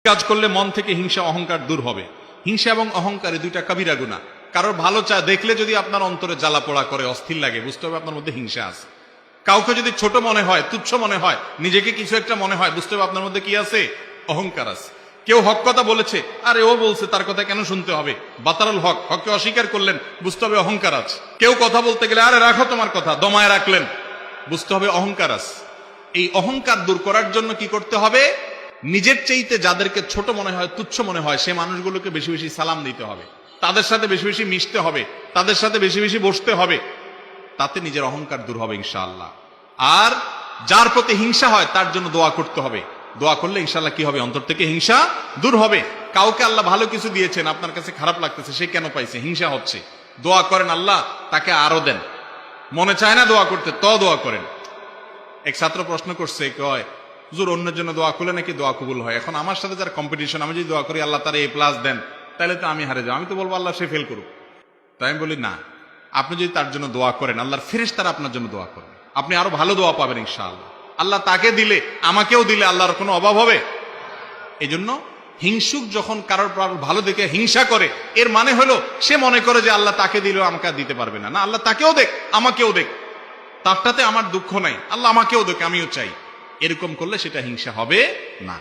কাজ করলে মন থেকে হিংসা অহংকার দূর হবে। হিংসা এবং অহংকারে দুইটা কবিরা গুনাহ। কারোর ভালো চা দেখলে যদি আপনার অন্তরে জ্বালা পোড়া করে, অস্থির লাগে, বুঝতে হবে আপনার মধ্যে হিংসা আছে। কাউকে যদি ছোট মনে হয়, তুচ্ছ মনে হয়, নিজেকে কিছু একটা মনে হয়, বুঝতে হবে আপনার মধ্যে কি আছে? অহংকার আছে। কেউ হক কথা বলেছে, আরে ও বলছে, তার কথা কেন শুনতে হবে? বাতারুল হক, হককে অস্বীকার করলেন, বুঝতে হবে অহংকার আছে। কেউ কথা বলতে গেলে, আরে রাখো তোমার কথা, দমায় রাখলেন, বুঝতে হবে অহংকার আছে। এই অহংকার দূর করার জন্য কি করতে হবে? নিজের চাইতে যাদেরকে ছোট মনে হয়, তুচ্ছ মনে হয়, সে মানুষগুলোকে বেশি বেশি সালাম দিতে হবে, তাদের সাথে বেশি বেশি মিশতে হবে, তাদের সাথে বেশি বেশি বসতে হবে। তাতে নিজের অহংকার দূর হবে ইনশাআল্লাহ। আর যার প্রতি হিংসা হয় তার জন্য দোয়া করতে হবে। দোয়া করলে ইনশাআল্লাহ কি হবে? অন্তর থেকে হিংসা দূর হবে। কাউকে আল্লাহ ভালো কিছু দিয়েছেন, আপনার কাছে খারাপ লাগতেছে, সে কেন পাইছে? হিংসা হচ্ছে। দোয়া করেন, আল্লাহ তাকে আরো দেন। মনে চায় না দোয়া করতে, তো দোয়া করেন। এক ছাত্র প্রশ্ন করছে, কয় হুজুর, অন্যের জন্য দোয়া করলে নাকি দোয়া কবুল হয়। এখন আমার সাথে যার কম্পিটিশন, আমি যদি দোয়া করি আল্লাহ তার A+ দেন, তাহলে তো আমি হারে যাবো। আমি তো বলবো আল্লাহ সে ফেল করুক। তাই আমি বলি না, আপনি যদি তার জন্য দোয়া করেন, আল্লাহর ফেরেশতারা আপনার জন্য দোয়া করেন, আপনি আরো ভালো দোয়া পাবেন ইনশাআল্লাহ। আল্লাহ তাকে দিলে, আমাকেও দিলে আল্লাহর কোনো অভাব হবে? এই জন্য হিংসুক যখন কারোর ভালো দেখে হিংসা করে, এর মানে হলো সে মনে করে যে আল্লাহ তাকে দিলেও আমাকে দিতে পারবে না। না, আল্লাহ তাকেও দেখ, আমাকেও দেখ, তারটাতে আমার দুঃখ নাই, আল্লাহ আমাকেও দেখ, আমিও চাই। এরকম করলে সেটা হিংসা হবে না।